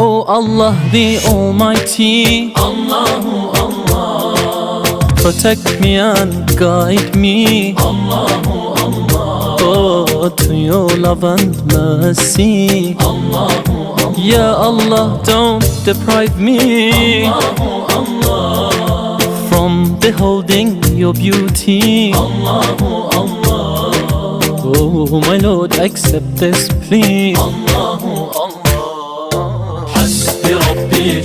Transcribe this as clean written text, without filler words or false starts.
Oh Allah the Almighty, Allahu Allah, protect me and guide me, Allahu Allah, oh, to your love and mercy. Allahu Allah, Ya Allah, don't deprive me Allahu Allah, from beholding your beauty. Allahu Allah, Oh my Lord, accept this plea. Allahu Allah. Hasbi Rabbi